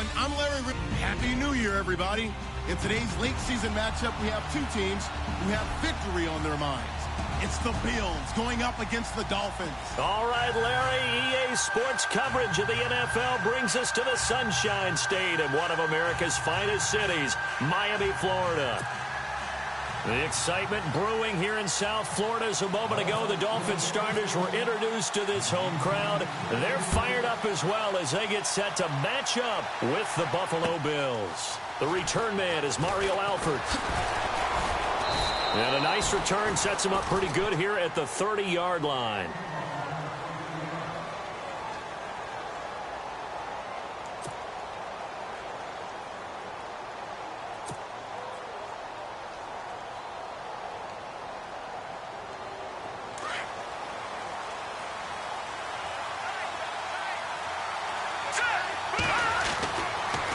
everyone. I'm Larry. Happy New Year, everybody. In today's late season matchup, we have two teams who have victory on their minds. It's the Bills going up against the Dolphins. All right, Larry, EA Sports coverage of the NFL brings us to the Sunshine State in one of America's finest cities, Miami, Florida. The excitement brewing here in South Florida. As a moment ago, the Dolphins starters were introduced to this home crowd. They're fired up as well as they get set to match up with the Buffalo Bills. The return man is Mario Alford. And a nice return sets him up pretty good here at the 30-yard line.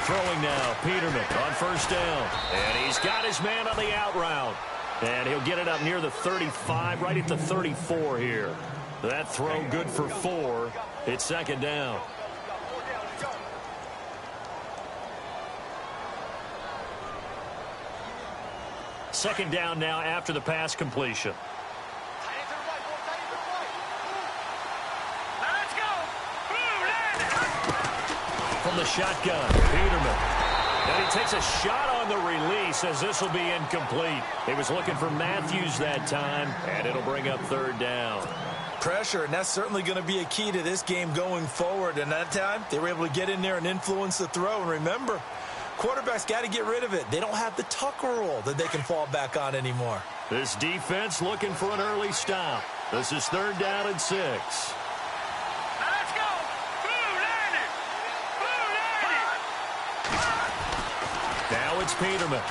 Throwing now, Peterman on first down. And he's got his man on the out route. And he'll get it up near the 35, right at the 34 here. That throw good for 4. It's second down. Second down now after the pass completion. From the shotgun, Peterman. And he takes a shot on the release as this will be incomplete. He was looking for Matthews that time, and it'll bring up third down. Pressure, and that's certainly going to be a key to this game going forward. And that time, they were able to get in there and influence the throw. And remember, quarterbacks got to get rid of it. They don't have the Tucker rule that they can fall back on anymore. This defense looking for an early stop. This is third down and 6. Now it's Peterman.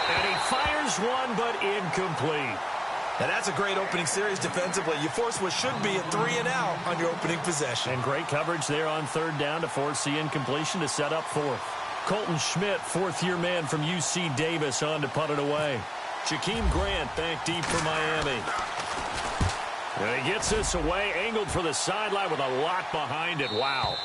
And he fires one, but incomplete. And that's a great opening series defensively. You force what should be a 3-and-out on your opening possession. And great coverage there on third down to force the incompletion to set up fourth. Colton Schmidt, fourth-year man from UC Davis, on to punt it away. Jakeem Grant back deep for Miami. And he gets this away, angled for the sideline with a lot behind it. Wow.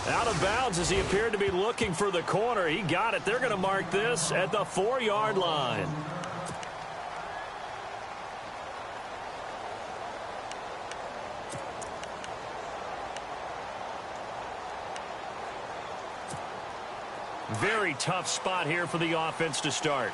Out of bounds as he appeared to be looking for the corner. He got it. They're going to mark this at the 4-yard line. Very tough spot here for the offense to start.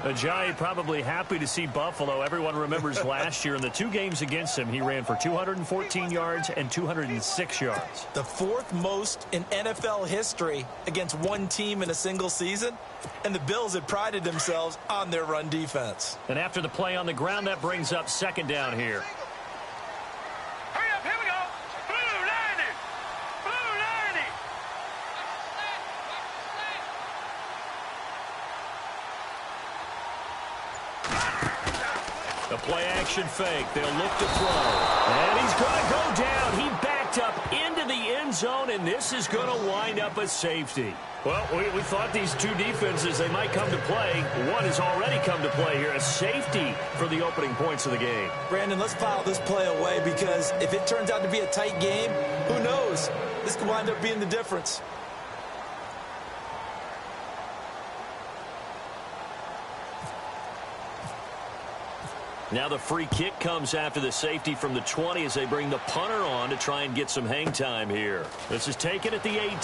Ajayi probably happy to see Buffalo. Everyone remembers last year in the 2 games against him, he ran for 214 yards and 206 yards. The 4th most in NFL history against one team in a single season. And the Bills had prided themselves on their run defense. And after the play on the ground, that brings up second down here. Hurry up, here we go. Blue 90. Blue 90. The play-action fake. They'll look to throw. And he's going to go down. He backed up into the end zone, and this is going to wind up a safety. Well, we thought these two defenses, they might come to play. One has already come to play here. A safety for the opening points of the game. Brandon, let's file this play away because if it turns out to be a tight game, who knows? This could wind up being the difference. Now the free kick comes after the safety from the 20 as they bring the punter on to try and get some hang time here. This is taken at the 18.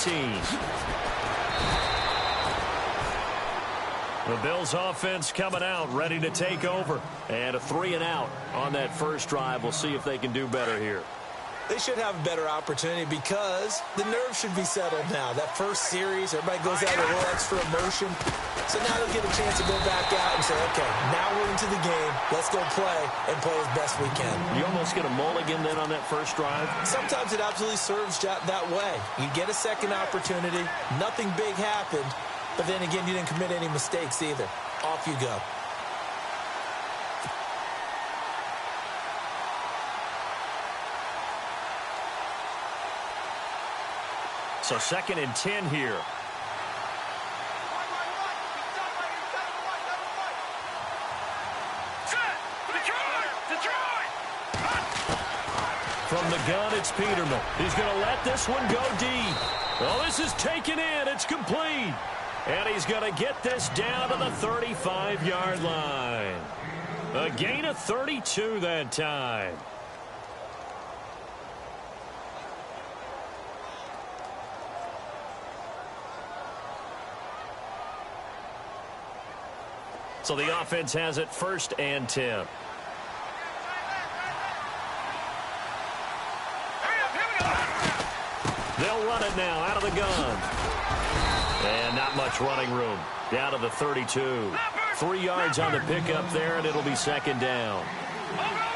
The Bills offense coming out, ready to take over. And a 3-and-out on that first drive. We'll see if they can do better here. They should have a better opportunity because the nerves should be settled now. That first series, everybody goes out with a little extra emotion. So now they'll get a chance to go back out and say, okay, now we're into the game. Let's go play and play as best we can. You almost get a mulligan then on that first drive? Sometimes it absolutely serves that way. You get a second opportunity. Nothing big happened. But then again, you didn't commit any mistakes either. Off you go. So 2nd and 10 here. the gun, it's Peterman. He's going to let this one go deep. Well, this is taken in. It's complete. And he's going to get this down to the 35-yard line. A gain of 32 that time. So the offense has it 1st and 10. They'll run it now out of the gun. And not much running room. Down to the 32. 3 yards on the pickup there, and it'll be 2nd down.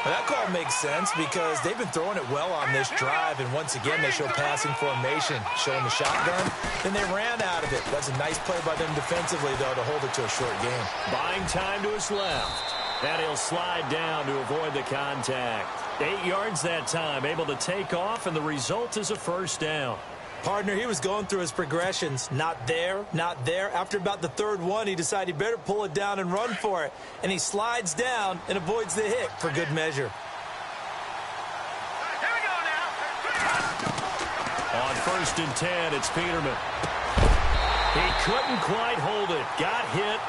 Well, that call makes sense because they've been throwing it well on this drive, and once again they show passing formation, showing the shotgun. Then they ran out of it. That's a nice play by them defensively, though, to hold it to a short game. Buying time to his left. And he'll slide down to avoid the contact. 8 yards that time, able to take off, and the result is a 1st down. Partner, he was going through his progressions. Not there, not there. After about the 3rd one, he decided he better pull it down and run for it. And he slides down and avoids the hit for good measure. Here we go now. On 1st and 10, it's Peterman. He couldn't quite hold it. Got hit.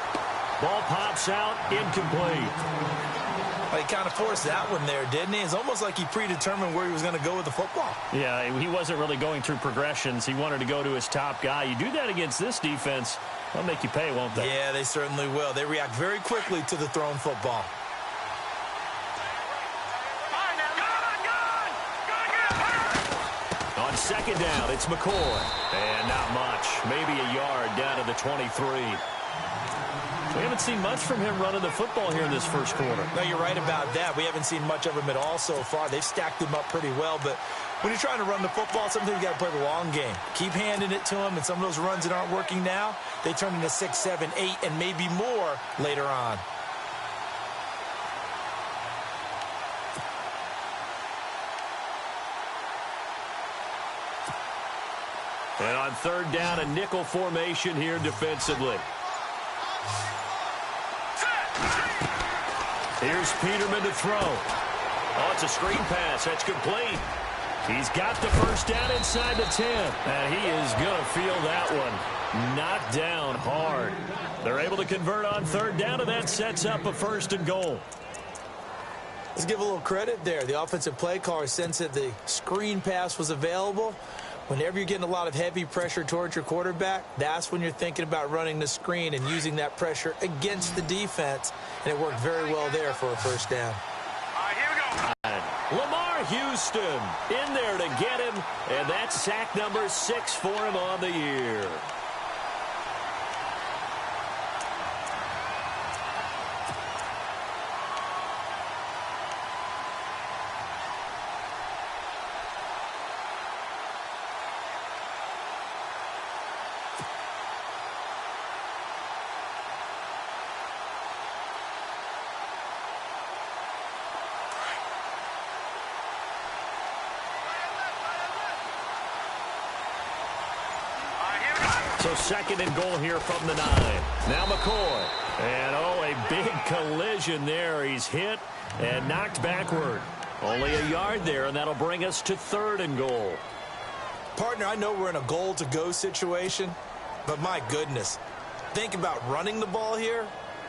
Ball pops out, incomplete. Well, he kind of forced that one there, didn't he? It's almost like he predetermined where he was going to go with the football. Yeah, he wasn't really going through progressions. He wanted to go to his top guy. You do that against this defense, they'll make you pay, won't they? Yeah, they certainly will. They react very quickly to the thrown football. On 2nd down, it's McCoy. And not much. Maybe a yard down to the 23. We haven't seen much from him running the football here in this 1st quarter. No, you're right about that. We haven't seen much of him at all so far. They've stacked him up pretty well, but when you're trying to run the football, sometimes you got to play the long game. Keep handing it to him, and some of those runs that aren't working now, they turn into 6, 7, 8, and maybe more later on. And on 3rd down, a nickel formation here defensively. Here's Peterman to throw. Oh, it's a screen pass. That's complete. He's got the 1st down inside the 10. And he is going to feel that one. Knocked down hard. They're able to convert on 3rd down, and that sets up a 1st and goal. Let's give a little credit there. The offensive play caller sensed that the screen pass was available. Whenever you're getting a lot of heavy pressure towards your quarterback, that's when you're thinking about running the screen and using that pressure against the defense. And it worked very well there for a 1st down. All right, here we go. Lamar Houston in there to get him, and that's sack number 6 for him on the year. So 2nd and goal here from the 9. Now McCoy. And, oh, a big collision there. He's hit and knocked backward. Only a yard there, and that'll bring us to 3rd and goal. Partner, I know we're in a goal-to-go situation, but my goodness, think about running the ball here.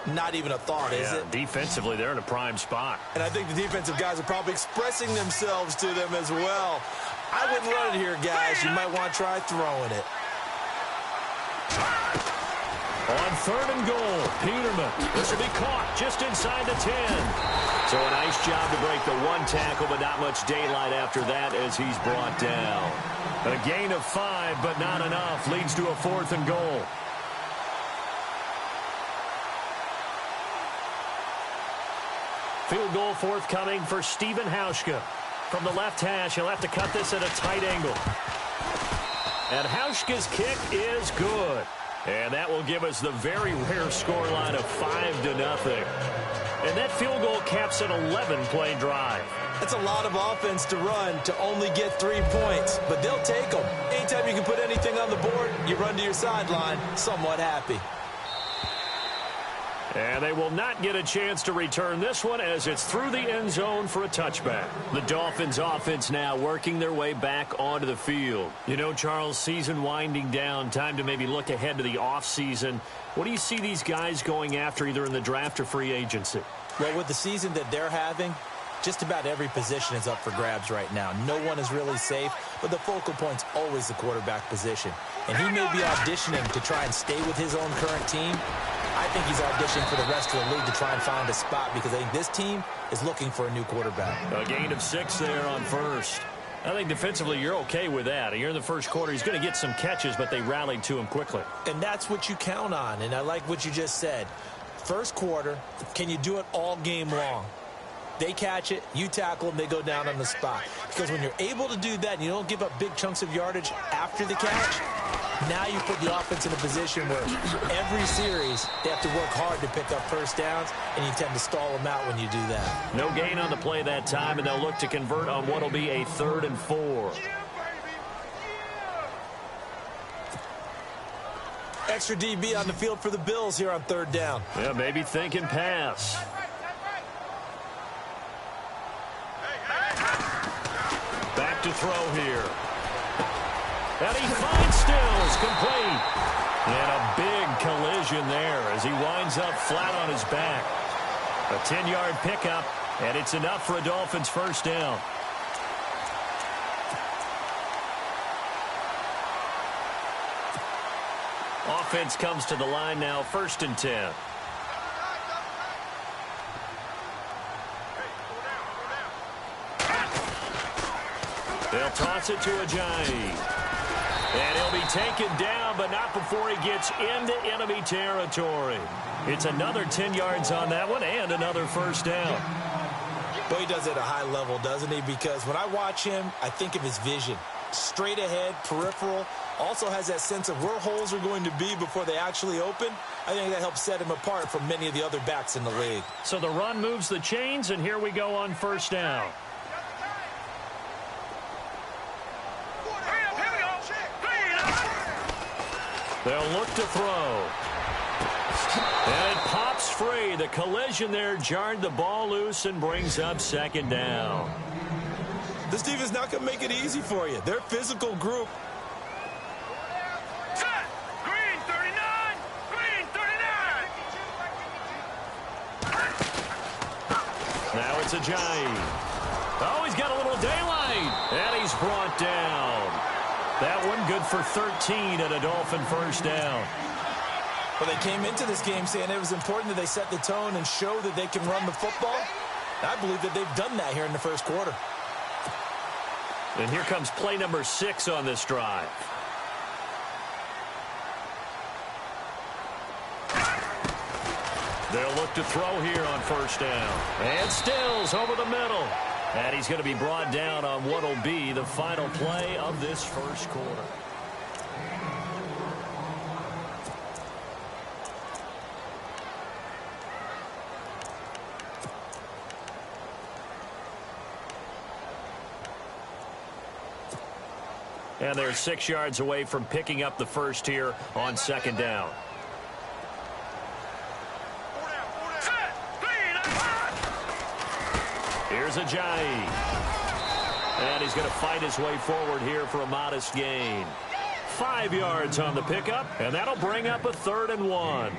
Not even a thought, is it? Defensively, they're in a prime spot. And I think the defensive guys are probably expressing themselves to them as well. I wouldn't run it here, guys. You might want to try throwing it. On 3rd and goal, Peterman. This will be caught just inside the 10. So a nice job to break the 1 tackle, but not much daylight after that as he's brought down. A gain of 5, but not enough. Leads to a 4th and goal. Field goal forthcoming for Stephen Hauschka. From the left hash, he'll have to cut this at a tight angle. And Hauschka's kick is good. And that will give us the very rare scoreline of 5-0. And that field goal caps an 11-play drive. That's a lot of offense to run to only get 3 points, but they'll take them. Anytime you can put anything on the board, you run to your sideline somewhat happy. And they will not get a chance to return this one as it's through the end zone for a touchback. The Dolphins offense now working their way back onto the field. You know, Charles, season winding down, time to maybe look ahead to the offseason. What do you see these guys going after either in the draft or free agency? Well, with the season that they're having, just about every position is up for grabs right now. No one is really safe, but the focal point's always the quarterback position. And he may be auditioning to try and stay with his own current team. I think he's auditioning for the rest of the league to try and find a spot because I think this team is looking for a new quarterback. A gain of 6 there on first. I think defensively you're okay with that. You're in the first quarter. He's going to get some catches, but they rallied to him quickly. And that's what you count on, and I like what you just said. First quarter, can you do it all game long? They catch it, you tackle them, they go down on the spot. Because when you're able to do that and you don't give up big chunks of yardage after the catch, now you put the offense in a position where every series they have to work hard to pick up first downs, and you tend to stall them out when you do that. No gain on the play that time, and they'll look to convert on what will be a 3rd and 4. Extra DB on the field for the Bills here on 3rd down. Yeah, maybe thinking pass. Back to throw here. And he finds Stills, complete. And a big collision there as he winds up flat on his back. A 10-yard pickup, and it's enough for a Dolphins first down. Offense comes to the line now, 1st and 10. They'll toss it to Ajayi. And he'll be taken down, but not before he gets into enemy territory. It's another 10 yards on that one and another first down. But he does it at a high level, doesn't he? Because when I watch him, I think of his vision. Straight ahead, peripheral. Also has that sense of where holes are going to be before they actually open. I think that helps set him apart from many of the other backs in the league. So the run moves the chains, and here we go on first down. They'll look to throw. And it pops free. The collision there jarred the ball loose and brings up 2nd down. This team is not going to make it easy for you. They're a physical group. Set. Green 39. Green 39. Now it's Ajayi. Oh, he's got a little daylight. And he's brought down. That one good for 13 at a Dolphin first down. Well, they came into this game saying it was important that they set the tone and show that they can run the football. I believe that they've done that here in the first quarter. And here comes play number 6 on this drive. They'll look to throw here on first down. And Stills over the middle. And he's going to be brought down on what will be the final play of this first quarter. And they're 6 yards away from picking up the first here on 2nd down. Here's Ajayi. And he's going to fight his way forward here for a modest gain. 5 yards on the pickup, and that'll bring up a 3rd and 1.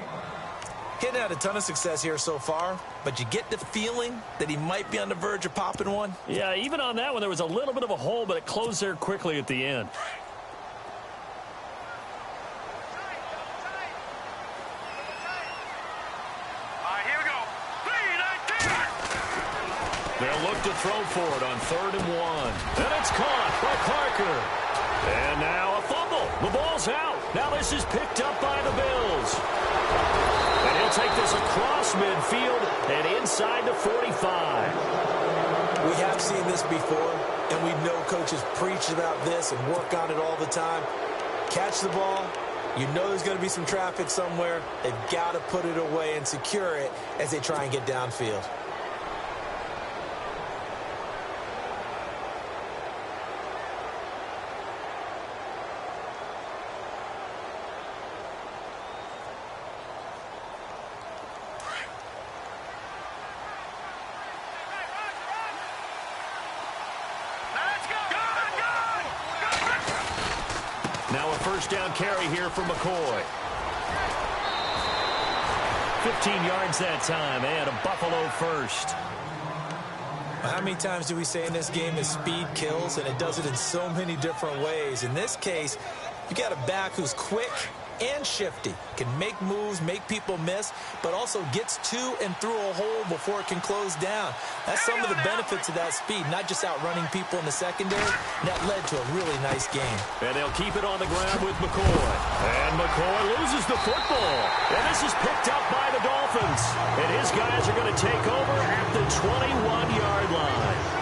He hadn't had a ton of success here so far, but you get the feeling that he might be on the verge of popping one. Yeah, even on that one, there was a little bit of a hole, but it closed there quickly at the end. They'll look to throw for it on 3rd and 1. And it's caught by Parker. And now a fumble. The ball's out. Now this is picked up by the Bills. And he'll take this across midfield and inside the 45. We have seen this before, and we know coaches preach about this and work on it all the time. Catch the ball. You know there's going to be some traffic somewhere. They've got to put it away and secure it as they try and get downfield. first down carry here for McCoy. 15 yards that time, and a Buffalo first. How many times do we say in this game that speed kills, and it does it in so many different ways? In this case, you got a back who's quick and shifty, can make moves, make people miss, but also gets to and through a hole before it can close down. That's some of the benefits of that speed, not just outrunning people in the secondary. And that led to a really nice game. And they'll keep it on the ground with McCoy. And McCoy loses the football. And this is picked up by the Dolphins. And his guys are going to take over at the 21-yard line.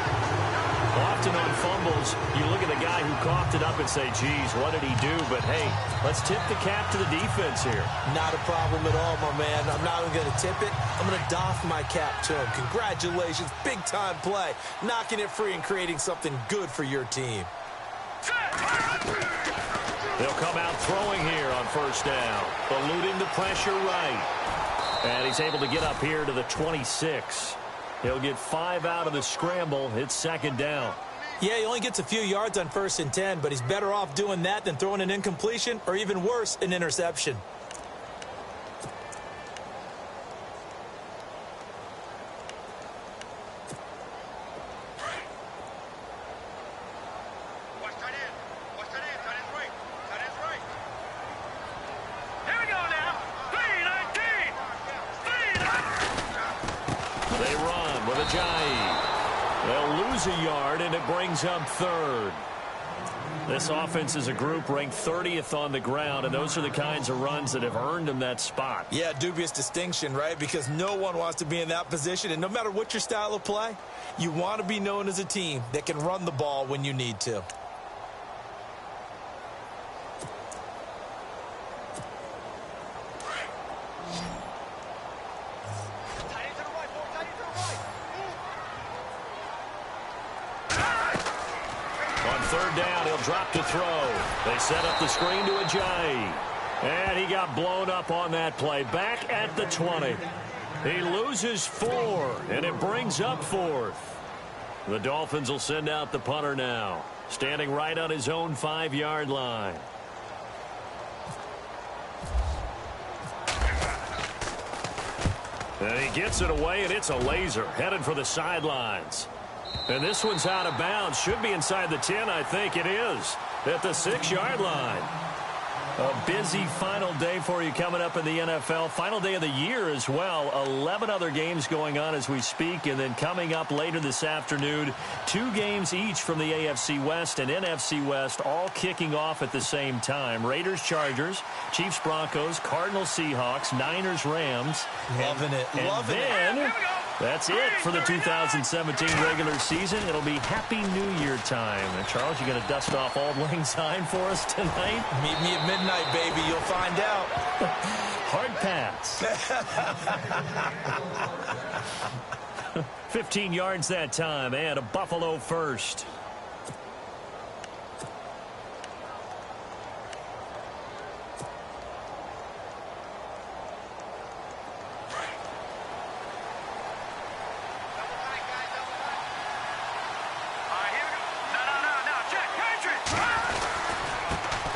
Often on fumbles, you look at the guy who coughed it up and say, geez, what did he do? But, hey, let's tip the cap to the defense here. Not a problem at all, my man. I'm not even going to tip it. I'm going to doff my cap to him. Congratulations. Big-time play. Knocking it free and creating something good for your team. They'll come out throwing here on first down. Eluding the pressure right. And he's able to get up here to the 26. He'll get 5 out of the scramble. It's second down. Yeah, he only gets a few yards on 1st and 10, but he's better off doing that than throwing an incompletion or, even worse, an interception. A yard, and it brings up third. This offense is a group ranked 30th on the ground, and those are the kinds of runs that have earned them that spot. Yeah, dubious distinction, right? Because no one wants to be in that position, and no matter what your style of play, you want to be known as a team that can run the ball when you need to. Drop to throw. They set up the screen to Ajayi. And he got blown up on that play. Back at the 20. He loses 4, and it brings up 4th. The Dolphins will send out the punter now. Standing right on his own 5-yard line. And he gets it away, and it's a laser. Headed for the sidelines. And this one's out of bounds. Should be inside the 10, I think it is. At the 6-yard line. A busy final day for you coming up in the NFL. Final day of the year as well. 11 other games going on as we speak. And then coming up later this afternoon, 2 games each from the AFC West and NFC West, all kicking off at the same time. Raiders, Chargers, Chiefs, Broncos, Cardinals, Seahawks, Niners, Rams. Loving it. Loving it. That's it for the 2017 regular season. It'll be Happy New Year time. And Charles, you going to dust off Auld Lang Syne for us tonight? Meet me at midnight, baby. You'll find out. Hard pass. 15 yards that time, and a Buffalo first.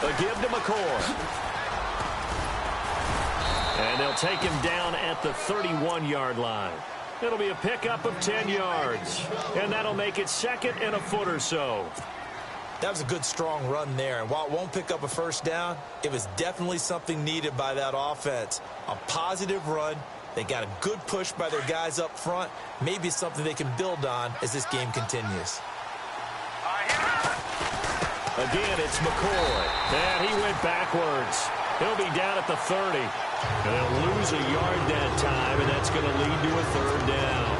A give to McCoy. And they'll take him down at the 31-yard line. It'll be a pickup of 10 yards. And that'll make it second and a foot or so. That was a good, strong run there. And while it won't pick up a first down, it was definitely something needed by that offense. A positive run. They got a good push by their guys up front. Maybe something they can build on as this game continues. Again, it's McCoy. And he went backwards. He'll be down at the 30. And they'll lose a yard that time, and that's going to lead to a third down.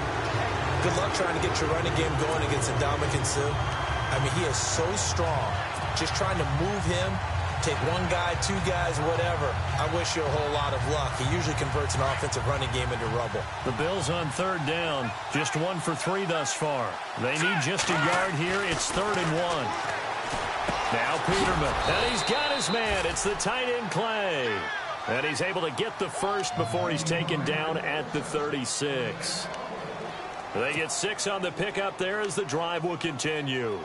Good luck trying to get your running game going against Ndamukong Suh. I mean, he is so strong. Just trying to move him, take one guy, 2 guys, whatever. I wish you a whole lot of luck. He usually converts an offensive running game into rubble. The Bills on third down. Just 1 for 3 thus far. They need just a yard here. It's 3rd and 1. Now Peterman, and he's got his man. It's the tight end Clay. And he's able to get the first before he's taken down at the 36. They get 6 on the pickup there as the drive will continue.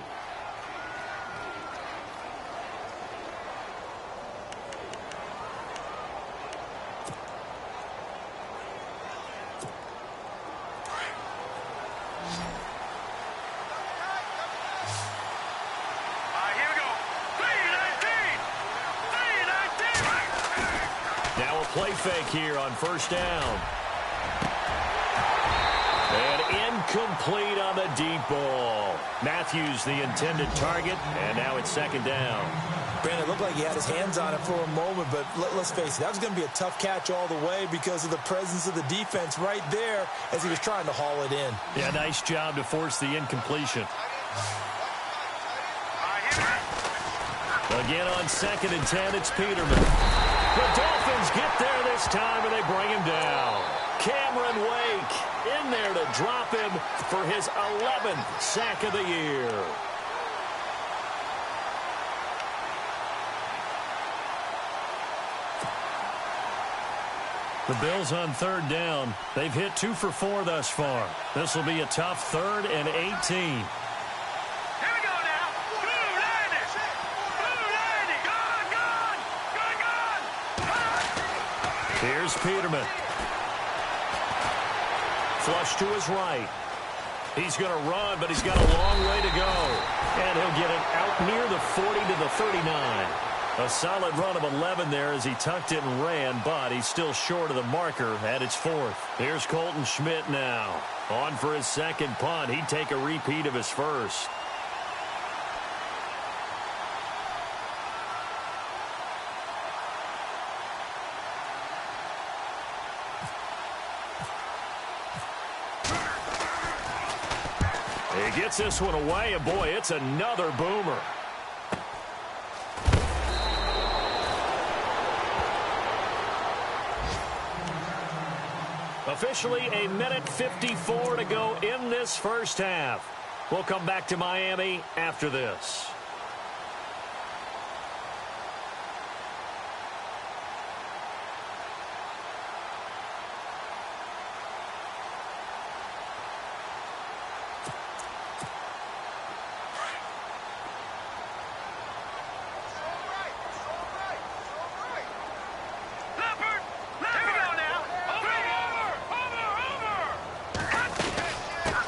play fake here on first down. And incomplete on the deep ball. Matthews the intended target, and now it's second down. Brandon, it looked like he had his hands on it for a moment, but let's face it, that was going to be a tough catch all the way because of the presence of the defense right there as he was trying to haul it in. Yeah, nice job to force the incompletion. Again on 2nd and 10, it's Peterman. The Dolphins get there this time, and they bring him down. Cameron Wake in there to drop him for his 11th sack of the year. The Bills on 3rd down. They've hit 2 for 4 thus far. This will be a tough 3rd and 18. Here's Peterman. Flush to his right. He's going to run, but he's got a long way to go. And he'll get it out near the 40 to the 39. A solid run of 11 there as he tucked it and ran, but he's still short of the marker at its 4th. Here's Colton Schmidt now. On for his 2nd punt. He'd take a repeat of his 1st. He gets this one away, and boy, it's another boomer. Officially a minute 54 to go in this first half. We'll come back to Miami after this.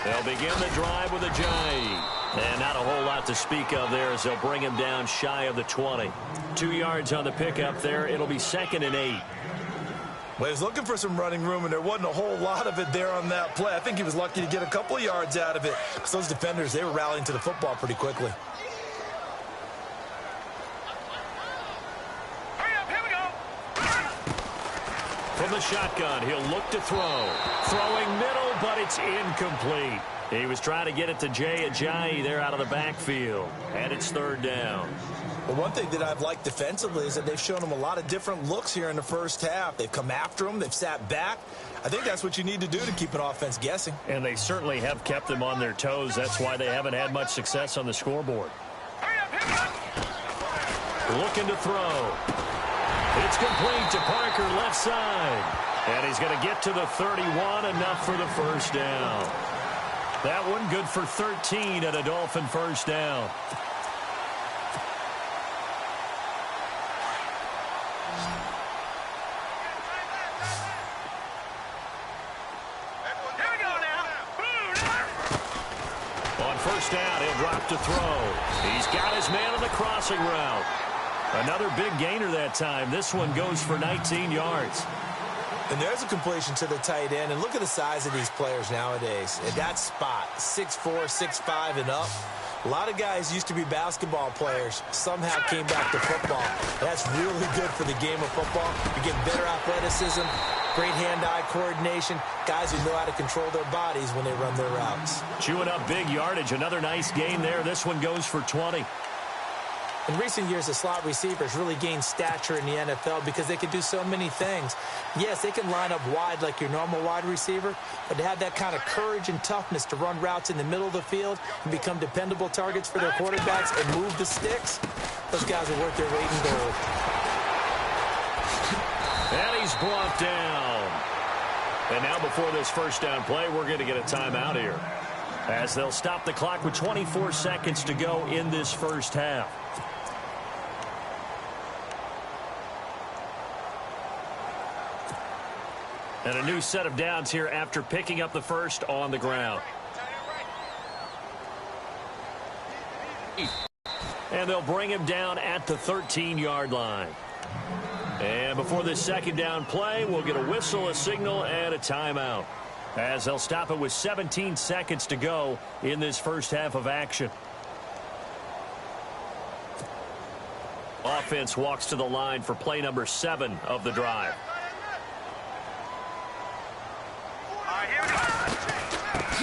They'll begin the drive with a Ajayi. And not a whole lot to speak of there as they'll bring him down shy of the 20. 2 yards on the pickup there. It'll be 2nd and 8. Well, he was looking for some running room, and there wasn't a whole lot of it there on that play. I think he was lucky to get a couple of yards out of it because those defenders, they were rallying to the football pretty quickly. From the shotgun, he'll look to throw. Throwing middle, but it's incomplete. He was trying to get it to Ajayi there out of the backfield. And it's 3rd down. Well, one thing that I've liked defensively is that they've shown him a lot of different looks here in the first half. They've come after him. They've sat back. I think that's what you need to do to keep an offense guessing. And they certainly have kept them on their toes. That's why they haven't had much success on the scoreboard. Looking to throw. It's complete to Parker, left side. And he's going to get to the 31, enough for the first down. That one good for 13 at a Dolphin first down. On first down, he'll drop to throw. He's got his man on the crossing route. Another big gainer that time. This one goes for 19 yards. And there's a completion to the tight end. And look at the size of these players nowadays. At that spot, 6'4", 6'5", and up. A lot of guys used to be basketball players. Somehow came back to football. That's really good for the game of football. You get better athleticism, great hand-eye coordination, guys who know how to control their bodies when they run their routes. Chewing up big yardage. Another nice gain there. This one goes for 20. In recent years, the slot receivers really gained stature in the NFL because they can do so many things. Yes, they can line up wide like your normal wide receiver, but to have that kind of courage and toughness to run routes in the middle of the field and become dependable targets for their quarterbacks and move the sticks, those guys are worth their weight in gold. And he's brought down. And now before this first down play, we're going to get a timeout here, as they'll stop the clock with 24 seconds to go in this first half. And a new set of downs here after picking up the first on the ground. And they'll bring him down at the 13-yard line. And before this second down play, we'll get a whistle, a signal, and a timeout, as they'll stop it with 17 seconds to go in this first half of action. Offense walks to the line for play number 7 of the drive.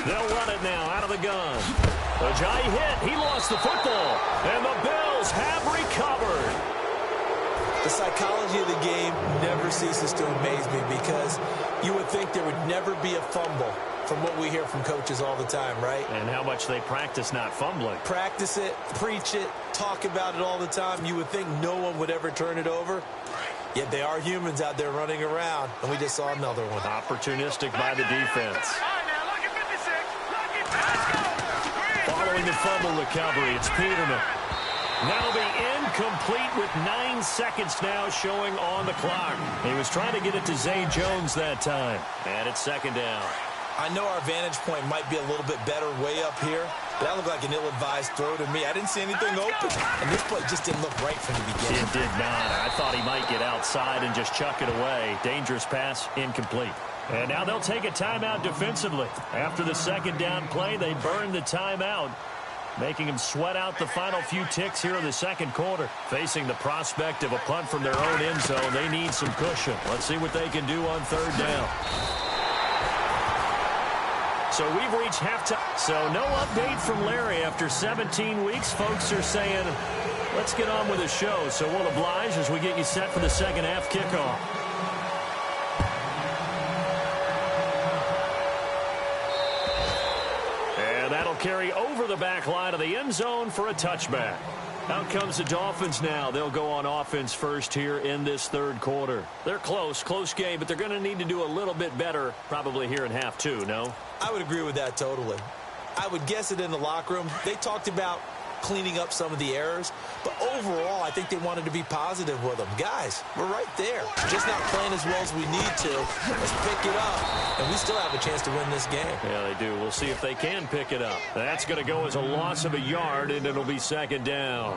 They'll run it now out of the gun. Ajayi hit. He lost the football. And the Bills have recovered. The psychology of the game never ceases to amaze me, because you would think there would never be a fumble from what we hear from coaches all the time, right? And how much they practice not fumbling. Practice it, preach it, talk about it all the time. You would think no one would ever turn it over. Yet they are humans out there running around, and we just saw another one. Opportunistic by the defense. Following the fumble recovery, it's Peterman. That'll be incomplete with 9 seconds now showing on the clock. He was trying to get it to Zay Jones that time. And it's second down. I know our vantage point might be a little bit better way up here, but that looked like an ill-advised throw to me. I didn't see anything open, and this play just didn't look right from the beginning. It did not. I thought he might get outside and just chuck it away. Dangerous pass, incomplete. And now they'll take a timeout defensively. After the second down play, they burned the timeout, making them sweat out the final few ticks here in the second quarter. Facing the prospect of a punt from their own end zone, they need some cushion. Let's see what they can do on third down. So we've reached halftime. So no update from Larry after 17 weeks. Folks are saying, let's get on with the show. So we'll oblige as we get you set for the second half kickoff. And that'll carry over the back line of the end zone for a touchback. Out comes the Dolphins now. They'll go on offense first here in this third quarter. They're close game, but they're going to need to do a little bit better probably here in half 2, no? I would agree with that totally. I would guess it in the locker room. They talked about cleaning up some of the errors, but overall, I think they wanted to be positive with them. Guys, we're right there. Just not playing as well as we need to. Let's pick it up, and we still have a chance to win this game. Yeah, they do. We'll see if they can pick it up. That's going to go as a loss of a yard, and it'll be second down.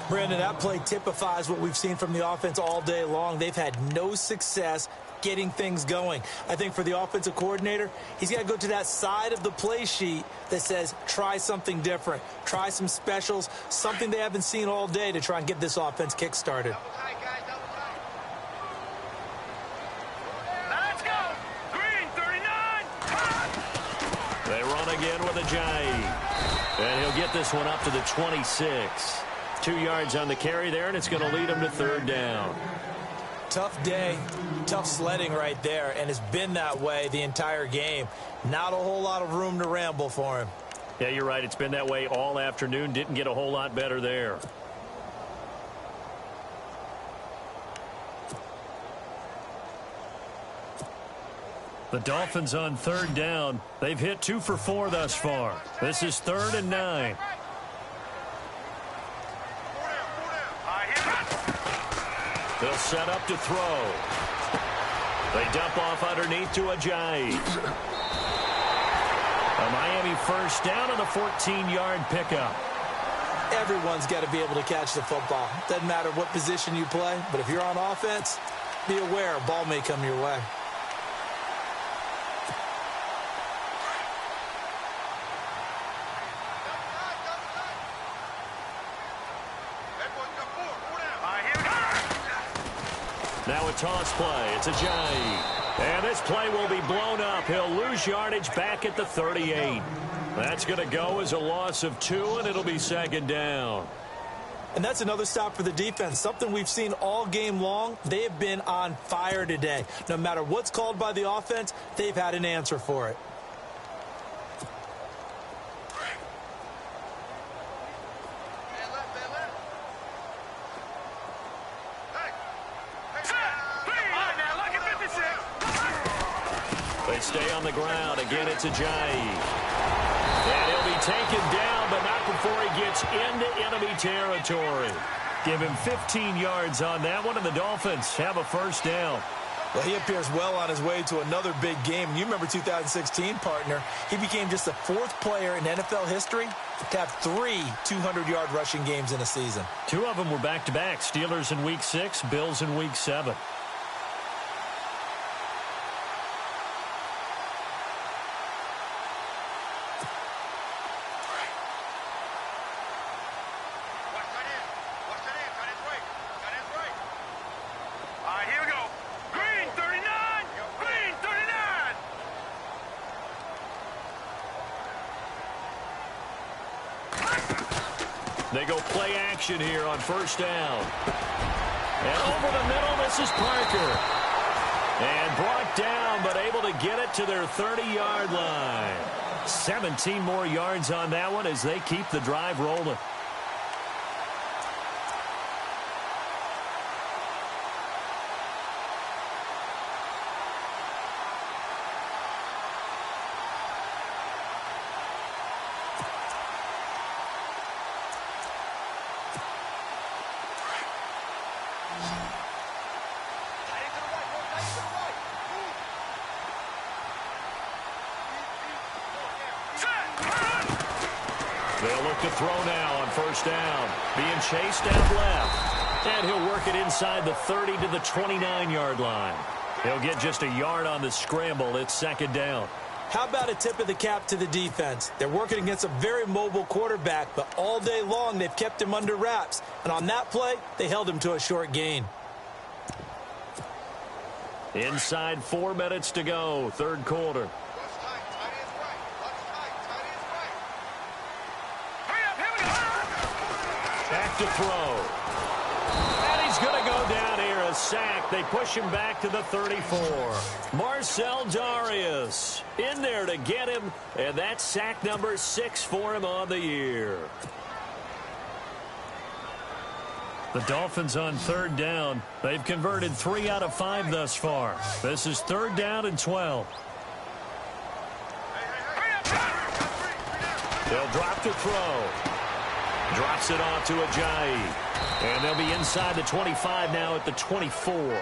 Brandon, that play typifies what we've seen from the offense all day long. They've had no success getting things going. I think for the offensive coordinator, he's got to go to that side of the play sheet that says try something different, try some specials, something they haven't seen all day to try and get this offense kick-started. Let's go! Green 39! They run again with Ajayi. And he'll get this one up to the 26. 2 yards on the carry there, and it's going to lead him to third down. Tough day, tough sledding right there, and it's been that way the entire game. Not a whole lot of room to ramble for him. Yeah, you're right. It's been that way all afternoon. Didn't get a whole lot better there. The Dolphins on third down. They've hit 2 for 4 thus far. This is 3rd and 9. They'll set up to throw. They dump off underneath to Ajayi. A Miami first down on a 14-yard pickup. Everyone's got to be able to catch the football. Doesn't matter what position you play, but if you're on offense, be aware a ball may come your way. Now a toss play. It's Ajayi. And this play will be blown up. He'll lose yardage back at the 38. That's going to go as a loss of 2, and it'll be second down. And that's another stop for the defense. Something we've seen all game long. They have been on fire today. No matter what's called by the offense, they've had an answer for it. Stay on the ground. Again, it's Ajayi. And he'll be taken down, but not before he gets into enemy territory. Give him 15 yards on that one, and the Dolphins have a first down. Well, he appears well on his way to another big game. You remember 2016, partner. He became just the 4th player in NFL history to have 3 200-yard rushing games in a season. 2 of them were back-to-back. Steelers in Week 6, Bills in Week 7. They go play action here on first down. And over the middle, this is Parker. And brought down, but able to get it to their 30-yard line. 17 more yards on that one as they keep the drive rolling. They'll look to throw now on first down. Being chased out left. And he'll work it inside the 30 to the 29-yard line. He'll get just a yard on the scramble. It's second down. How about a tip of the cap to the defense? They're working against a very mobile quarterback, but all day long they've kept him under wraps. And on that play, they held him to a short gain. Inside 4 minutes to go, third quarter. Back to throw. And he's going to go down here, a sack. They push him back to the 34. Marcel Darius in there to get him, and that's sack number 6 for him on the year. The Dolphins on third down. They've converted 3 out of 5 thus far. This is third down and 12. They'll drop to throw. Drops it off to Ajayi. And they'll be inside the 25 now at the 24.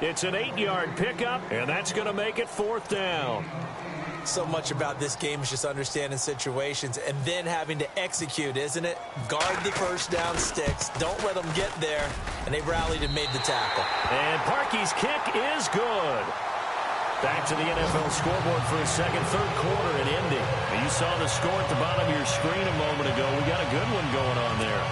It's an 8-yard pickup, and that's going to make it fourth down. So much about this game is just understanding situations and then having to execute, isn't it? Guard the first down sticks. Don't let them get there. And they rallied and made the tackle. And Parkey's kick is good. Back to the NFL scoreboard for a second, third quarter in Indy. You saw the score at the bottom of your screen a moment ago. We got a good one going on there.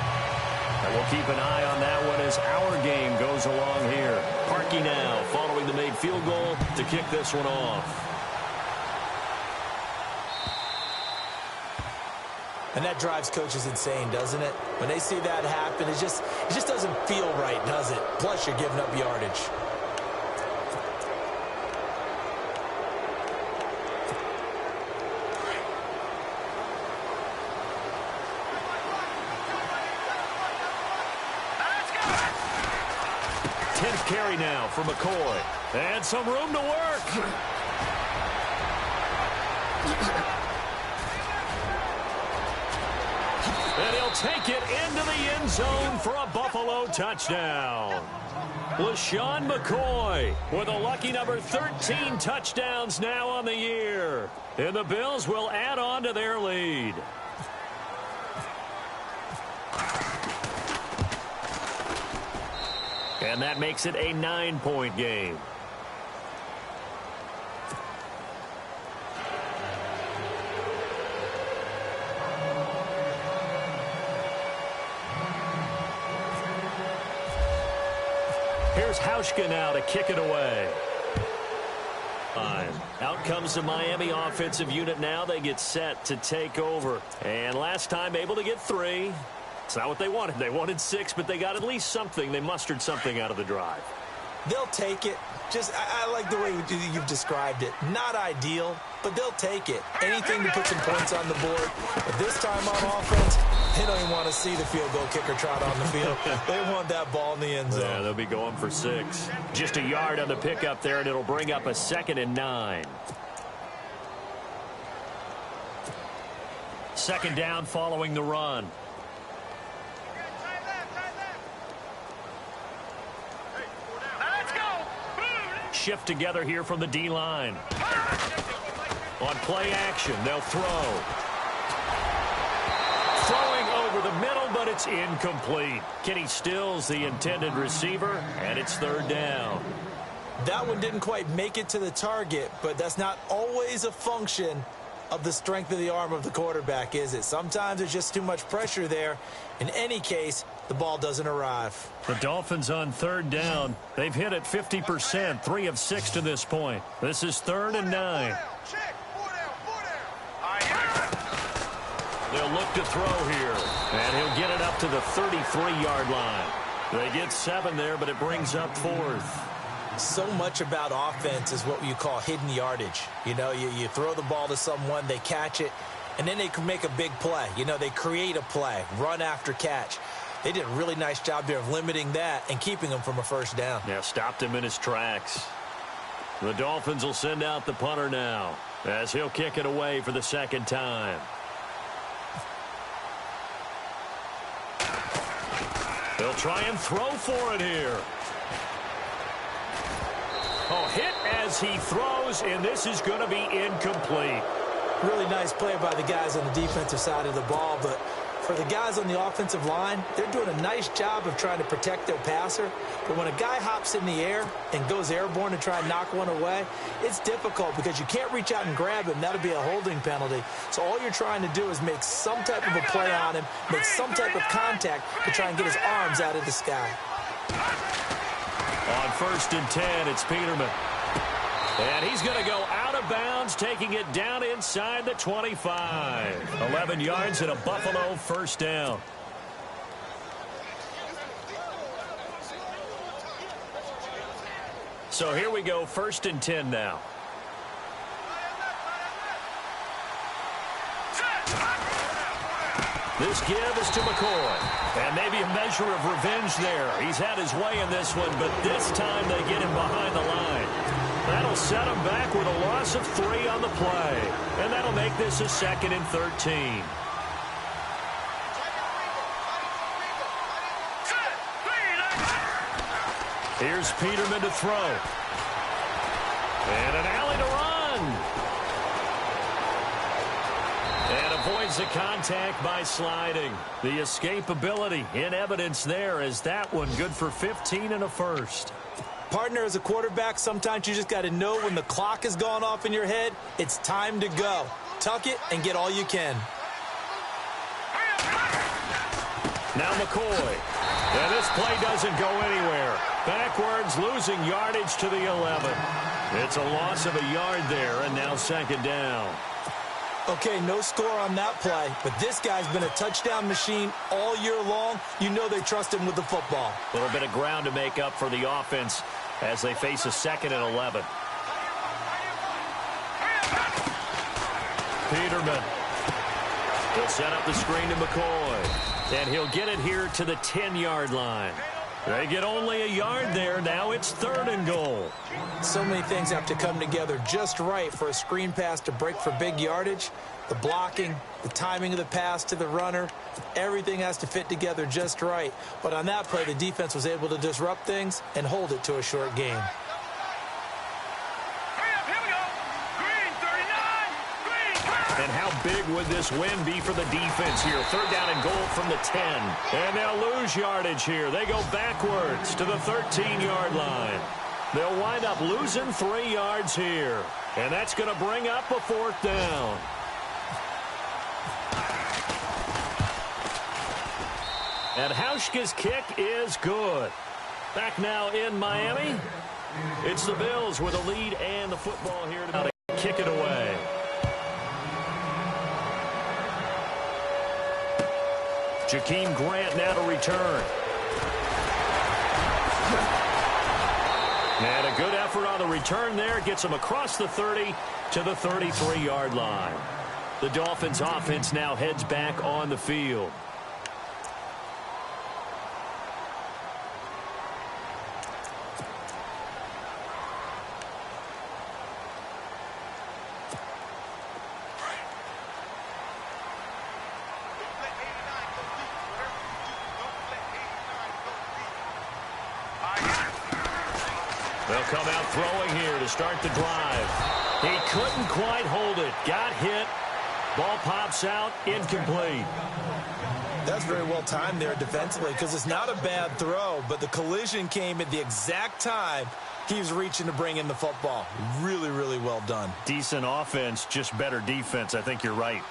And we'll keep an eye on that one as our game goes along here. Parkey now following the made field goal to kick this one off. And that drives coaches insane, doesn't it? When they see that happen, it just doesn't feel right, does it? Plus, you're giving up yardage. Carry now for McCoy. And some room to work. And he'll take it into the end zone for a Buffalo touchdown. LaShawn McCoy with a lucky number 13 touchdowns now on the year. And the Bills will add on to their lead. And that makes it a 9-point game. Here's Hauschka now to kick it away. Out comes the Miami offensive unit now. They get set to take over. And last time able to get 3. It's not what they wanted. They wanted 6, but they got at least something. They mustered something out of the drive. They'll take it. I like the way you've described it. Not ideal, but they'll take it. Anything to put some points on the board. But this time on offense, they don't even want to see the field goal kicker trot on the field. They want that ball in the end zone. Yeah, they'll be going for 6. Just a yard on the pickup there, and it'll bring up a 2nd and 9. Second down following the run. shift together here from the D-line. On play action, they'll throw. Throwing over the middle, but it's incomplete. Kenny Stills, the intended receiver, and it's third down. That one didn't quite make it to the target, but that's not always a function of the strength of the arm of the quarterback, is it? Sometimes there's just too much pressure there. In any case, the ball doesn't arrive. The Dolphins on third down. They've hit it 50%, 3 of 6 to this point. This is 3rd and 9. They'll look to throw here, and he'll get it up to the 33-yard line. They get 7 there, but it brings up 4th. So much about offense is what you call hidden yardage. You know, you throw the ball to someone, they catch it, and then they can make a big play. You know, they create a play, run after catch. They did a really nice job there of limiting that and keeping him from a first down. Yeah, stopped him in his tracks. The Dolphins will send out the punter now as he'll kick it away for the second time. They'll try and throw for it here. Oh, hit as he throws, and this is going to be incomplete. Really nice play by the guys on the defensive side of the ball, but for the guys on the offensive line, they're doing a nice job of trying to protect their passer. But when a guy hops in the air and goes airborne to try and knock one away, it's difficult because you can't reach out and grab him. That'll be a holding penalty. So all you're trying to do is make some type of a play on him, make some type of contact to try and get his arms out of the sky. On 1st and 10, it's Peterman. And he's going to go out of bounds, taking it down inside the 25. 11 yards and a Buffalo first down. So here we go, 1st and 10 now. This give is to McCoy. And maybe a measure of revenge there. He's had his way in this one, but this time they get him behind the line. That'll set him back with a loss of 3 on the play. And that'll make this a 2nd and 13. Here's Peterman to throw. And an alley to run. And avoids the contact by sliding. The escapability in evidence there as that one good for 15 and a first. Partner, as a quarterback, sometimes you just got to know when the clock has gone off in your head, it's time to go. Tuck it and get all you can. Now McCoy. And this play doesn't go anywhere. Backwards, losing yardage to the 11. It's a loss of a yard there, and now 2nd down. Okay, no score on that play, but this guy's been a touchdown machine all year long. You know they trust him with the football. A little bit of ground to make up for the offense as they face a 2nd and 11. Peterman. He'll set up the screen to McCoy. And he'll get it here to the 10-yard line. They get only a yard there. Now it's 3rd and goal. So many things have to come together just right for a screen pass to break for big yardage. The blocking, the timing of the pass to the runner, everything has to fit together just right. But on that play, the defense was able to disrupt things and hold it to a short game. And how big would this win be for the defense here? 3rd down and goal from the 10. And they'll lose yardage here. They go backwards to the 13-yard line. They'll wind up losing 3 yards here. And that's going to bring up a 4th down. And Hauschka's kick is good. Back now in Miami. It's the Bills with a lead and the football here to kick it away. Jakeem Grant now to return. And a good effort on the return there. Gets him across the 30 to the 33-yard line. The Dolphins offense now heads back on the field. They'll come out throwing here to start the drive. He couldn't quite hold it. Got hit. Ball pops out. Incomplete. That's very well timed there defensively because it's not a bad throw, but the collision came at the exact time he was reaching to bring in the football. Really, really well done. Decent offense, just better defense. I think you're right.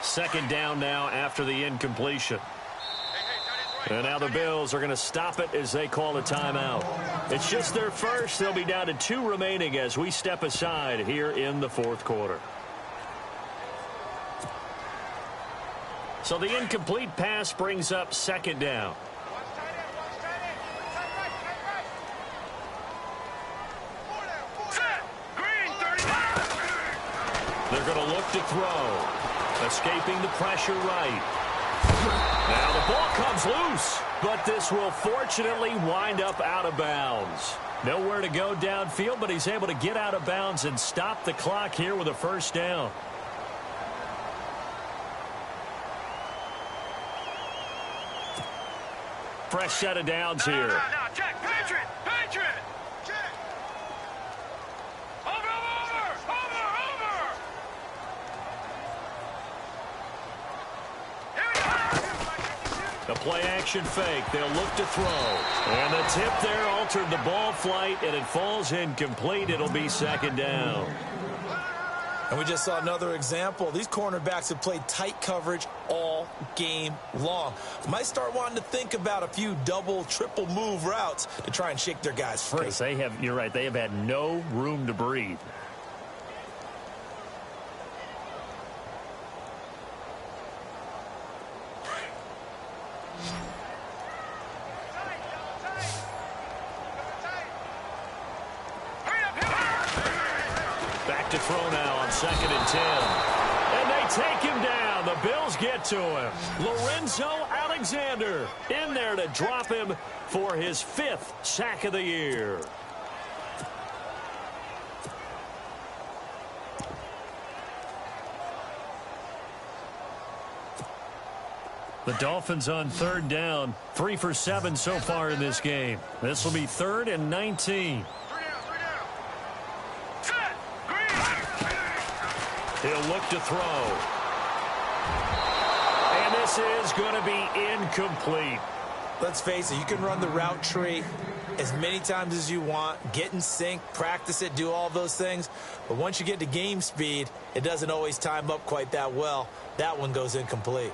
Second down now after the incompletion. And now the Bills are going to stop it as they call a timeout. It's just their first. They'll be down to 2 remaining as we step aside here in the fourth quarter. So the incomplete pass brings up second down. They're going to look to throw. Escaping the pressure right. Now the ball comes loose, but this will fortunately wind up out of bounds. Nowhere to go downfield, but he's able to get out of bounds and stop the clock here with a first down. Fresh set of downs here. No, check. Patriot. Check. Over. Here we go. The play action fake. They'll look to throw. And the tip there altered the ball flight, and it falls incomplete. It'll be second down. And we just saw another example. These cornerbacks have played tight coverage all game long. Might start wanting to think about a few double, triple move routes to try and shake their guys free. Because you're right, they have had no room to breathe. Back to throw now on 2nd and 10. And they take him down. The Bills get to him. Lorenzo Alexander in there to drop him for his 5th sack of the year. The Dolphins on 3rd down. 3 for 7 so far in this game. This will be 3rd and 19. He'll look to throw. And this is going to be incomplete. Let's face it, you can run the route tree as many times as you want, get in sync, practice it, do all those things. But once you get to game speed, it doesn't always time up quite that well. That one goes incomplete.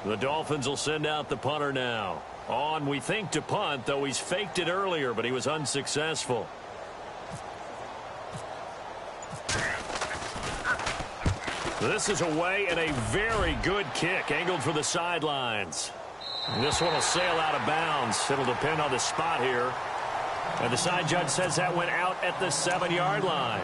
The Dolphins will send out the punter now. On, we think, to punt, though he's faked it earlier, but he was unsuccessful. This is away and a very good kick, angled for the sidelines. And this one will sail out of bounds. It'll depend on the spot here. And the side judge says that went out at the 7-yard line.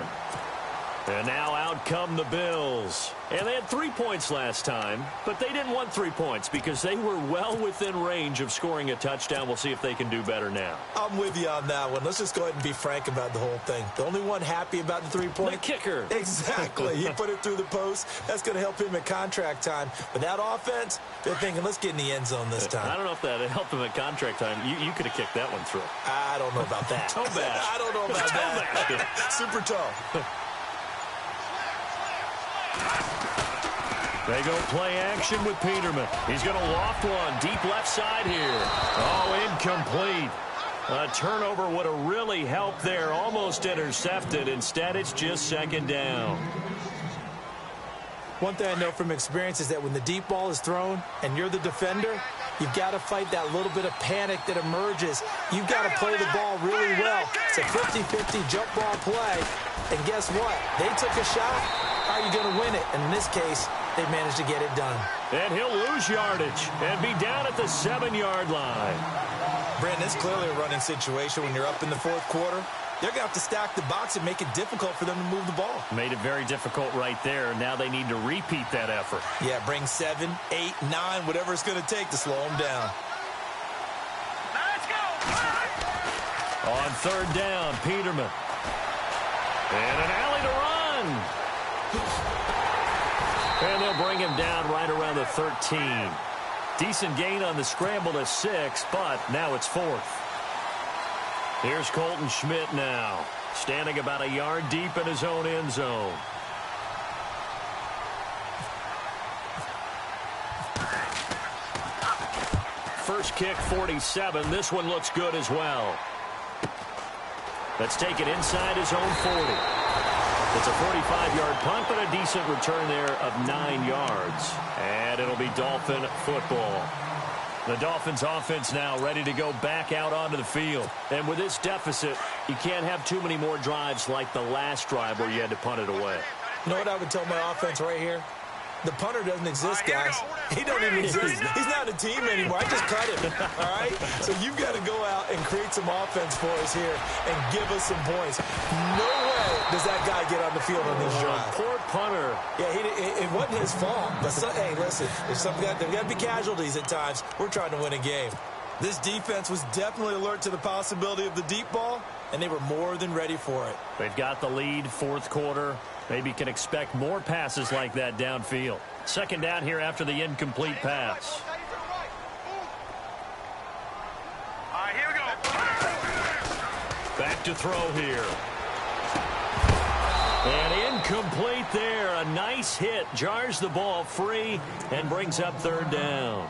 And now out come the Bills. And they had 3 points last time, but they didn't want 3 points because they were well within range of scoring a touchdown. We'll see if they can do better now. I'm with you on that one. Let's just go ahead and be frank about the whole thing. The only one happy about the 3-point. The kicker. Exactly. He put it through the post. That's going to help him at contract time. But that offense, they're thinking, let's get in the end zone this time. I don't know if that helped him at contract time. You could have kicked that one through. I don't know about that. Toe bash. I don't know about that. Toe bash. Super toe. They go play action with Peterman. He's going to loft one deep left side here. Oh, incomplete. A turnover would have really helped there. Almost intercepted. Instead, it's just second down. One thing I know from experience is that when the deep ball is thrown and you're the defender, you've got to fight that little bit of panic that emerges. You've got to play the ball really well. It's a 50-50 jump ball play. And guess what? They took a shot. How are you going to win it? And in this case, they managed to get it done. And he'll lose yardage and be down at the 7-yard line. Brandon, it's clearly a running situation when you're up in the fourth quarter. They're going to have to stack the box and make it difficult for them to move the ball. Made it very difficult right there. Now they need to repeat that effort. Yeah, bring 7, 8, 9, whatever it's going to take to slow them down. Let's go. On 3rd down, Peterman. And an alley to run. And they'll bring him down right around the 13. Decent gain on the scramble to 6, but now it's 4th. Here's Colton Schmidt now, standing about a yard deep in his own end zone. First kick, 47. This one looks good as well. Let's take it inside his own 40. It's a 45-yard punt, but a decent return there of 9 yards. And it'll be Dolphin football. The Dolphins offense now ready to go back out onto the field. And with this deficit, you can't have too many more drives like the last drive where you had to punt it away. You know what I would tell my offense right here? The punter doesn't exist, guys. He don't even exist. He's not a team anymore. I just cut him, all right? So you've got to go out and create some offense for us here and give us some points. No way does that guy get on the field on these drives. Poor punter. Yeah, it wasn't his fault. But, hey, listen, there's got to be casualties at times. We're trying to win a game. This defense was definitely alert to the possibility of the deep ball, and they were more than ready for it. They've got the lead, 4th quarter. Maybe can expect more passes like that downfield. Second down here after the incomplete pass. All right, here we go. Back to throw here. And incomplete there. A nice hit. Jars the ball free and brings up 3rd down.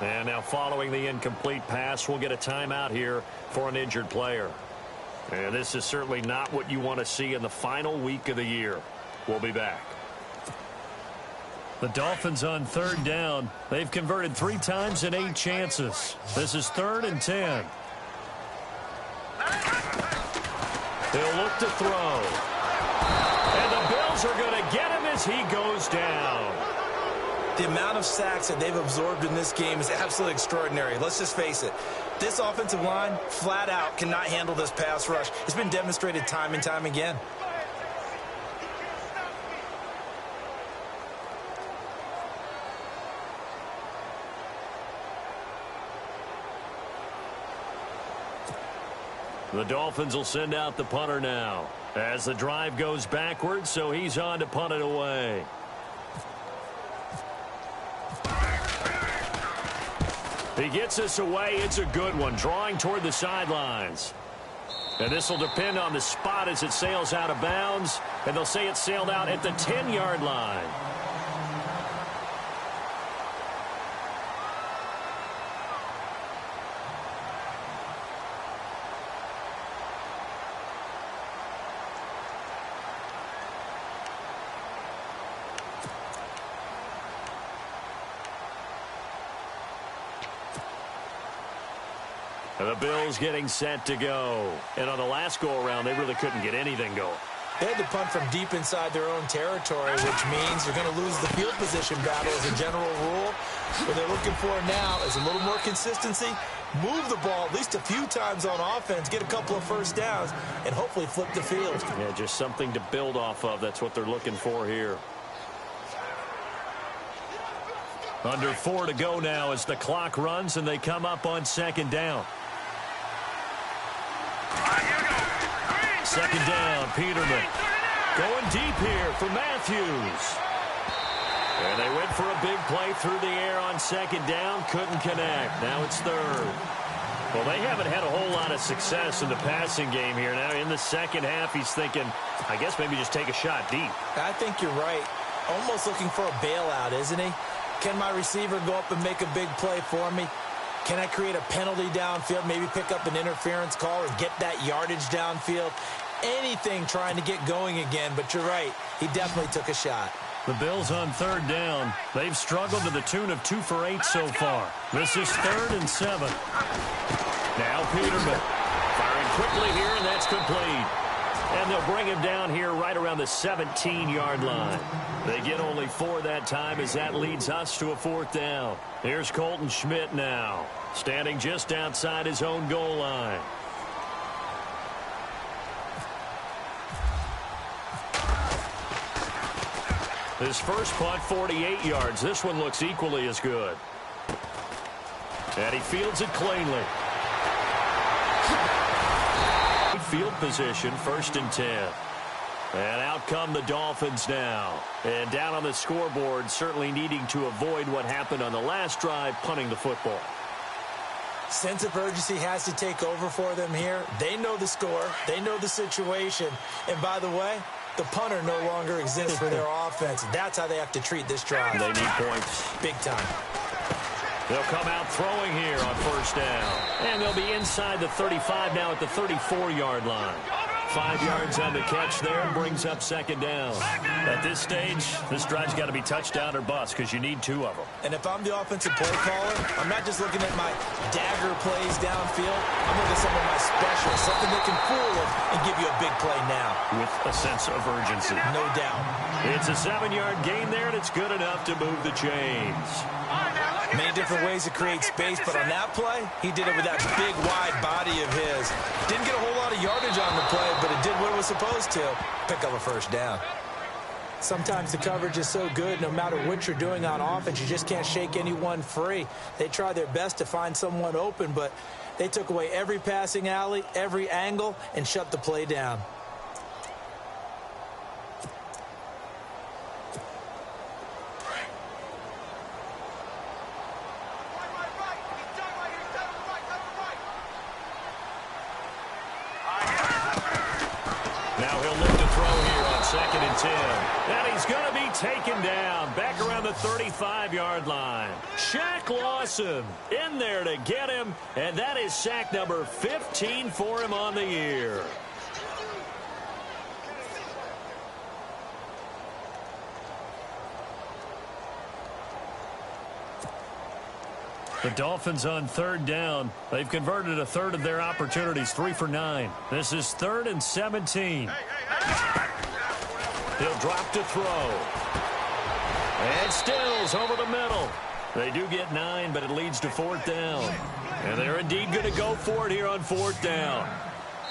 And now following the incomplete pass, we'll get a timeout here for an injured player. And this is certainly not what you want to see in the final week of the year. We'll be back. The Dolphins on 3rd down. They've converted 3 times in 8 chances. This is 3rd and 10. They'll look to throw. And the Bills are going to get him as he goes down. The amount of sacks that they've absorbed in this game is absolutely extraordinary. Let's just face it. This offensive line, flat out, cannot handle this pass rush. It's been demonstrated time and time again. The Dolphins will send out the punter now as the drive goes backwards, so he's on to punt it away. He gets us away. It's a good one, drawing toward the sidelines. And this will depend on the spot as it sails out of bounds, and they'll say it sailed out at the 10-yard line. And the Bills getting set to go. And on the last go-around, they really couldn't get anything going. They had to punt from deep inside their own territory, which means you're going to lose the field position battle as a general rule. What they're looking for now is a little more consistency, move the ball at least a few times on offense, get a couple of first downs, and hopefully flip the field. Yeah, just something to build off of. That's what they're looking for here. Under 4 to go now as the clock runs and they come up on 2nd down. Second down, Peterman. Going deep here for Matthews. And they went for a big play through the air on 2nd down. Couldn't connect. Now it's 3rd. Well, they haven't had a whole lot of success in the passing game here. Now in the second half, he's thinking, I guess maybe just take a shot deep. I think you're right. Almost looking for a bailout, isn't he? Can my receiver go up and make a big play for me? Can I create a penalty downfield, maybe pick up an interference call and get that yardage downfield? Anything trying to get going again, but you're right. He definitely took a shot. The Bills on 3rd down. They've struggled to the tune of 2 for 8 so far. This is 3rd and 7. Now Peterman firing quickly here, and that's complete. And they'll bring him down here right around the 17-yard line. They get only 4 that time as that leads us to a 4th down. Here's Colton Schmidt now, standing just outside his own goal line. His first punt, 48 yards. This one looks equally as good. And he fields it cleanly. Field position, 1st and 10. And out come the Dolphins now. And down on the scoreboard, certainly needing to avoid what happened on the last drive, punting the football. Sense of urgency has to take over for them here. They know the score. They know the situation. And by the way, the punter no longer exists for their offense. That's how they have to treat this drive. They need points. Big time. They'll come out throwing here on first down. And they'll be inside the 35 now at the 34-yard line. 5 yards on the catch there and brings up second down. At this stage, this drive's got to be touchdown or bust because you need 2 of them. And if I'm the offensive play caller, I'm not just looking at my dagger plays downfield. I'm looking at some of my specials, something that can fool them and give you a big play now. With a sense of urgency. No doubt. It's a 7-yard gain there, and it's good enough to move the chains. Many different ways to create space, but on that play, he did it with that big, wide body of his. Didn't get a whole lot of yardage on the play, but it did what it was supposed to. Pick up a first down. Sometimes the coverage is so good, no matter what you're doing on offense, you just can't shake anyone free. They try their best to find someone open, but they took away every passing alley, every angle, and shut the play down. Second and 10. And he's going to be taken down back around the 35-yard line. Shaq Lawson in there to get him, and that is sack number 15 for him on the year. The Dolphins on third down. They've converted a third of their opportunities, 3 for 9. This is 3rd and 17. He'll drop to throw. And Stills over the middle. They do get 9, but it leads to 4th down. And they're indeed going to go for it here on 4th down.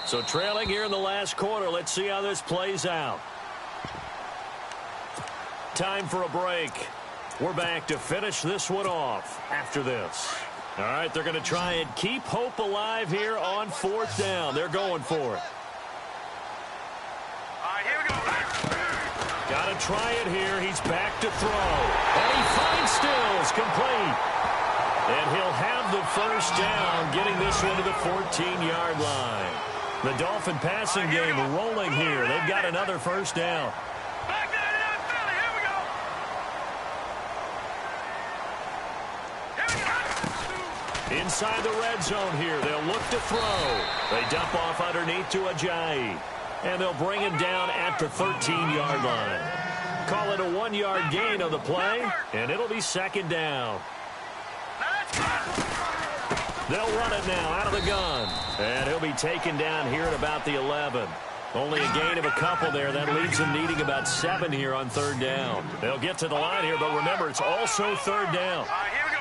So trailing here in the last quarter. Let's see how this plays out. Time for a break. We're back to finish this one off after this. All right, they're going to try and keep hope alive here on 4th down. They're going for it. All right, here we go. Got to try it here. He's back to throw. And he finds Stills complete. And he'll have the first down, getting this one to the 14-yard line. The Dolphin passing game rolling here. They've got another first down. Back there in Philly. Here we go. Inside the red zone here. They'll look to throw. They dump off underneath to Ajayi. And they'll bring him down at the 13-yard line. Call it a 1-yard gain on the play, and it'll be second down. They'll run it now out of the gun. And he'll be taken down here at about the 11. Only a gain of a couple there. That leaves them needing about 7 here on 3rd down. They'll get to the line here, but remember, it's also 3rd down. All right, here we go.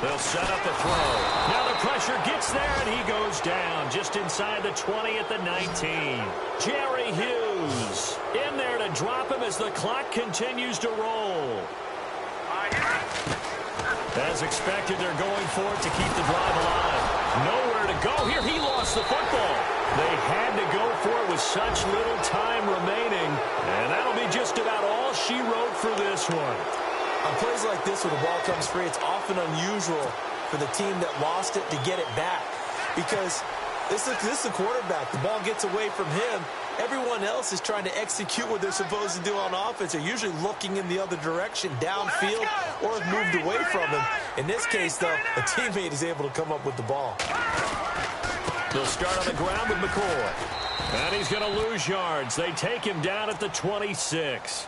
They'll set up a throw. Now the pressure gets there, and he goes down just inside the 20 at the 19. Jerry Hughes in there to drop him as the clock continues to roll. As expected, they're going for it to keep the drive alive. Nowhere to go here. He lost the football. They had to go for it with such little time remaining, and that'll be just about all she wrote for this one. On plays like this, when the ball comes free, it's often unusual for the team that lost it to get it back. Because this is the quarterback. The ball gets away from him. Everyone else is trying to execute what they're supposed to do on offense. They're usually looking in the other direction, downfield, or have moved away from him. In this case, though, a teammate is able to come up with the ball. They'll start on the ground with McCoy. And he's going to lose yards. They take him down at the 26.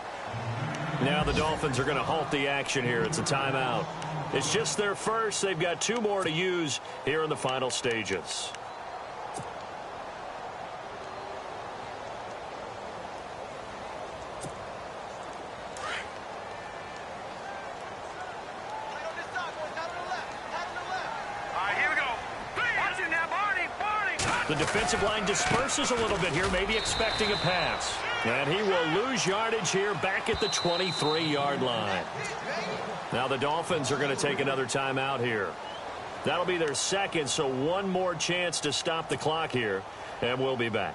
Now the Dolphins are going to halt the action here. It's a timeout. It's just their first. They've got 2 more to use here in the final stages. The defensive line disperses a little bit here, maybe expecting a pass. And he will lose yardage here back at the 23-yard line. Now the Dolphins are going to take another timeout here. That'll be their second, so 1 more chance to stop the clock here, and we'll be back.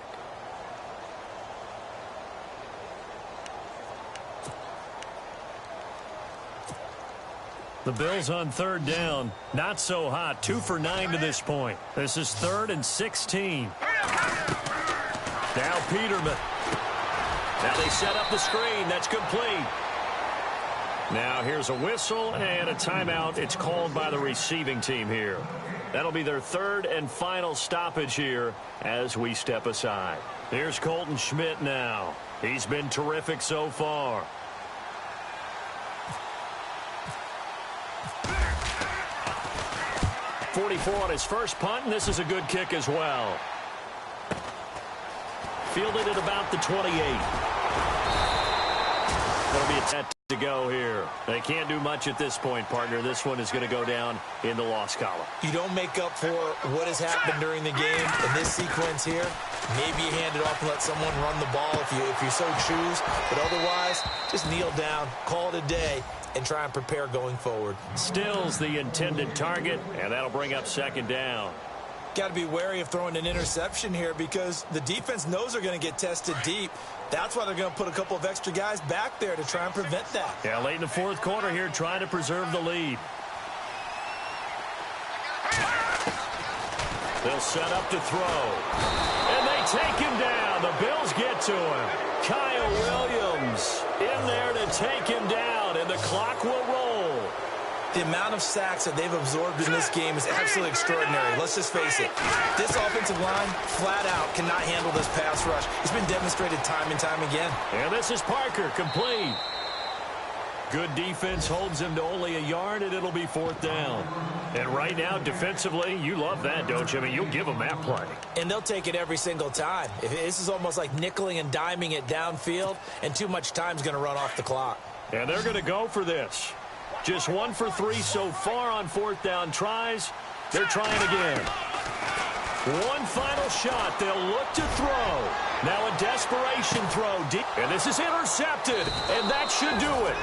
The Bills on third down. Not so hot. 2 for 9 to this point. This is 3rd and 16. Now Peterman. Now they set up the screen. That's complete. Now here's a whistle and a timeout. It's called by the receiving team here. That'll be their 3rd and final stoppage here as we step aside. Here's Colton Schmidt now. He's been terrific so far. .44 on his first punt, and this is a good kick as well. Fielded at about the 28. That'll be a set to go here. They can't do much at this point, partner. This one is going to go down in the loss column. You don't make up for what has happened during the game in this sequence here. Maybe you hand it off and let someone run the ball if you so choose. But otherwise, just kneel down, call it a day, and try and prepare going forward. Still's the intended target, and that'll bring up 2nd down. Got to be wary of throwing an interception here because the defense knows they're going to get tested deep. That's why they're going to put a couple of extra guys back there to try and prevent that. Yeah, late in the 4th quarter here, trying to preserve the lead. They'll set up to throw. And they take him down. The Bills get to him. Kyle Williams in there to take him down, and the clock will roll. The amount of sacks that they've absorbed in this game is absolutely extraordinary. Let's just face it. This offensive line, flat out, cannot handle this pass rush. It's been demonstrated time and time again. And this is Parker, complete. Good defense holds him to only a yard, and it'll be 4th down. And right now, defensively, you love that, don't you? I mean, you'll give them that play. And they'll take it every single time. This is almost like nickeling and diming it downfield, and too much time's going to run off the clock. And they're going to go for this. Just 1 for 3 so far on 4th down tries. They're trying again. One final shot. They'll look to throw. Now a desperation throw. And this is intercepted. And that should do it.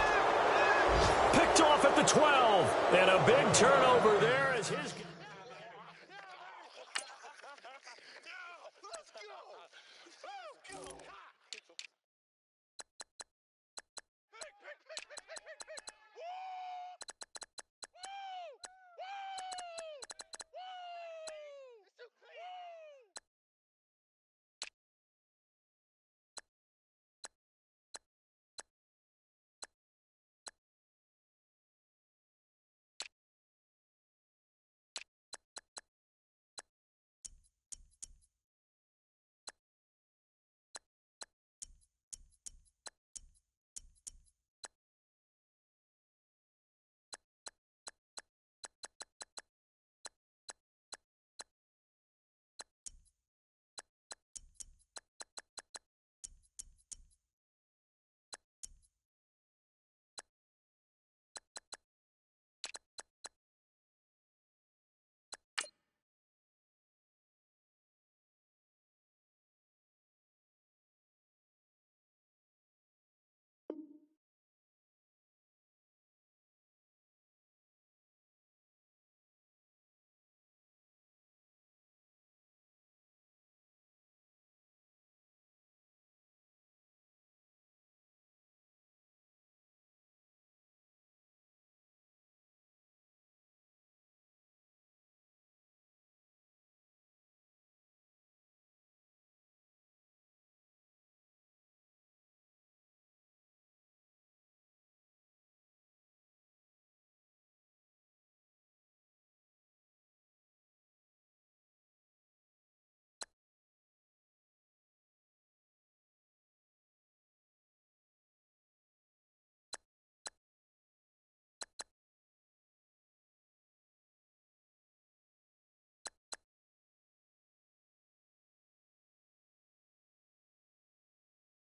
Picked off at the 12. And a big turnover there as his...